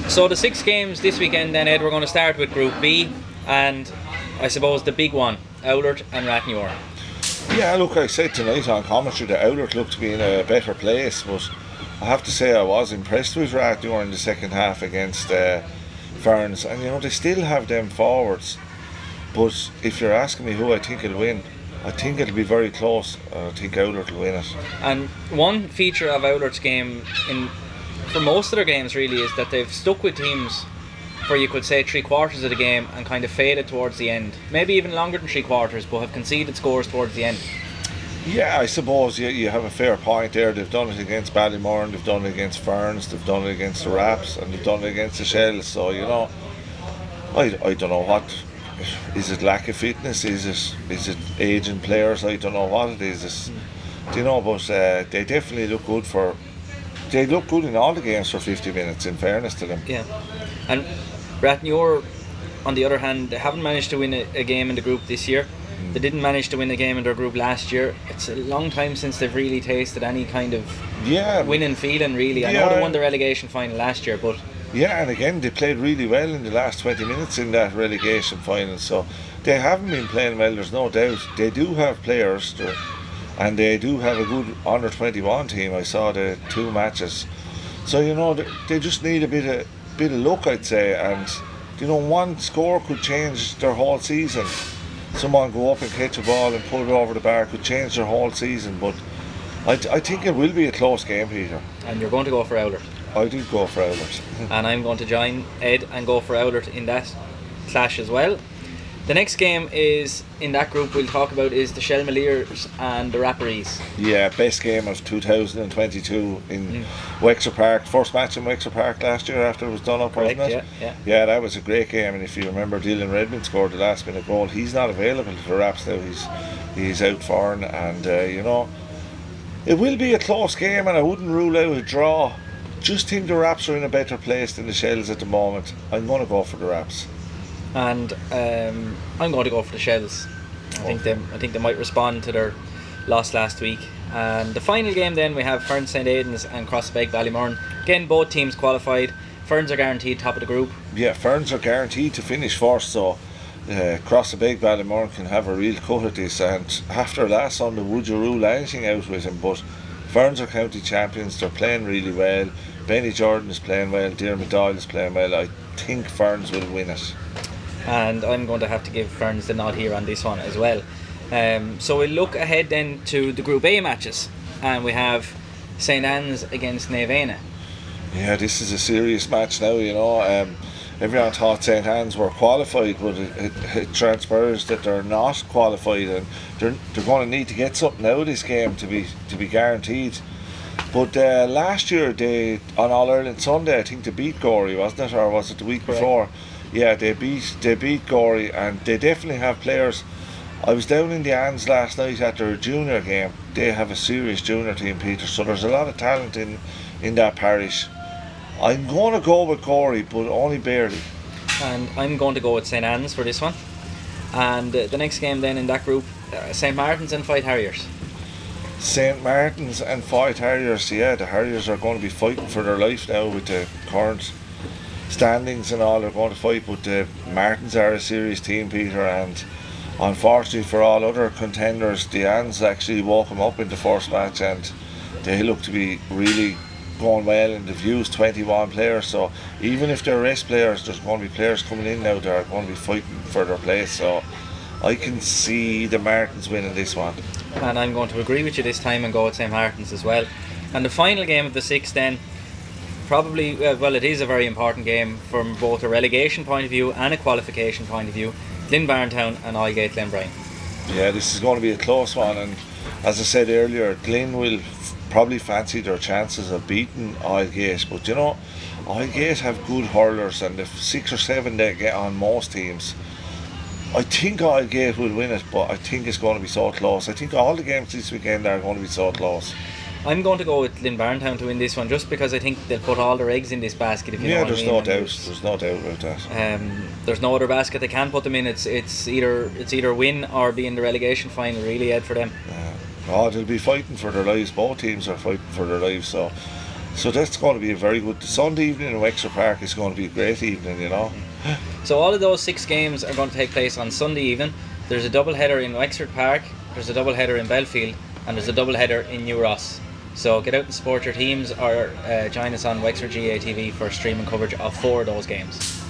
So the 6 games this weekend then, Ed, we're going to start with Group B, and I suppose the big one, Oulart and Rathnure. Yeah, look, I said tonight on commentary that Oulart looked to be in a better place, but I have to say I was impressed with Rathnure in the second half against Ferns, and they still have them forwards. But if you're asking me who I think will win, I think it'll be very close. I think Oulart will win it. And one feature of Oulart's game for most of their games really is that they've stuck with teams for, you could say, 3/4 of the game and kind of faded towards the end. Maybe even longer than 3/4, but have conceded scores towards the end. Yeah, I suppose you have a fair point there. They've done it against Ballymurn, they've done it against Ferns, they've done it against the Raps, and they've done it against the Shells. So, I don't know what. Is it lack of fitness? Is it aging players? I don't know what it is. But they definitely look good They look good in all the games for 50 minutes, in fairness to them. Yeah. And Rathnure, on the other hand, they haven't managed to win a game in the group this year. They didn't manage to win a game in their group last year. It's a long time since they've really tasted any kind of winning feeling, really. I know they won the relegation final last year, but... Yeah, and again, they played really well in the last 20 minutes in that relegation final, so they haven't been playing well, there's no doubt. They do have players, and they do have a good under 21 team. I saw the 2 matches. So, they just need a bit of luck, I'd say, and, one score could change their whole season. Someone go up and catch a ball and pull it over the bar could change their whole season, but I think it will be a close game, Peter. And you're going to go for Oulart? I did go for Oulart. And I'm going to join Ed and go for Oulart in that clash as well. The next game is in that group we'll talk about is the Shelmaliers and the Rapparees. Yeah, best game of 2022 in Wexford Park. First match in Wexford Park last year after it was done up, wasn't it? Yeah, that was a great game. And if you remember, Dylan Redmond scored the last minute goal. He's not available to the Raps now. He's out foreign, and it will be a close game, and I wouldn't rule out a draw. Just think the Raps are in a better place than the Shells at the moment. I'm going to go for the Raps. And I'm going to go for the Shells. I think they might respond to their loss last week. And the final game then we have Ferns St Aidan's and Crossbeg Ballymurn. Again, both teams qualified. Ferns are guaranteed top of the group. Yeah, Ferns are guaranteed to finish first, so Crossbeg Ballymurn can have a real cut at this. And after last Sunday, would you rule anything out with him? But Ferns are county champions. They're playing really well. Benny Jordan is playing well. Diarmuid Doyle is playing well. I think Ferns will win it. And I'm going to have to give Ferns the nod here on this one as well. So we'll look ahead then to the Group A matches, and we have St Anne's against Naveena. Yeah, this is a serious match now, everyone thought St Anne's were qualified, but it transpires that they're not qualified, and they're going to need to get something out of this game to be guaranteed. But last year on All Ireland Sunday, I think they beat Gorey, wasn't it, or was it the week before? Yeah, they beat Gorey, and they definitely have players. I was down in the Anns last night at their junior game. They have a serious junior team, Peter, so there's a lot of talent in that parish. I'm going to go with Gorey, but only barely. And I'm going to go with St Anne's for this one. And the next game then in that group, St Martin's and Fight Harriers. St Martin's and Fight Harriers, yeah, the Harriers are going to be fighting for their life now with the current standings and all. They're going to fight, but the Martins are a serious team, Peter, and unfortunately for all other contenders, the Anns actually woke them up in the first match, and they look to be really going well, and they've used 21 players, so even if they're rest players, there's going to be players coming in now that are going to be fighting for their place, so I can see the Martins winning this one. And I'm going to agree with you this time and go with St Martin's as well. And the final game of the 6 then, probably, it is a very important game from both a relegation point of view and a qualification point of view. Glenbarntown and Aldgate Glenbrine. Yeah, this is going to be a close one, and as I said earlier, Glen will probably fancy their chances of beating Aldgate, but Aldgate have good hurlers, and the 6 or 7 they get on most teams, I think Aldgate will win it, but I think it's going to be so close. I think all the games this weekend are going to be so close. I'm going to go with Glenbarntown to win this one, just because I think they'll put all their eggs in this basket. If you know what I mean. There's no doubt about that. There's no other basket they can put them in. It's either win or be in the relegation final, really, Ed, for them. They'll be fighting for their lives. Both teams are fighting for their lives. So So that's going to be a very good. The Sunday evening in Wexford Park is going to be a great evening, you know. So all of those 6 games are going to take place on Sunday evening. There's a double header in Wexford Park, there's a double header in Belfield, and there's a double header in New Ross. So get out and support your teams, or join us on Wexford GA TV for streaming coverage of 4 of those games.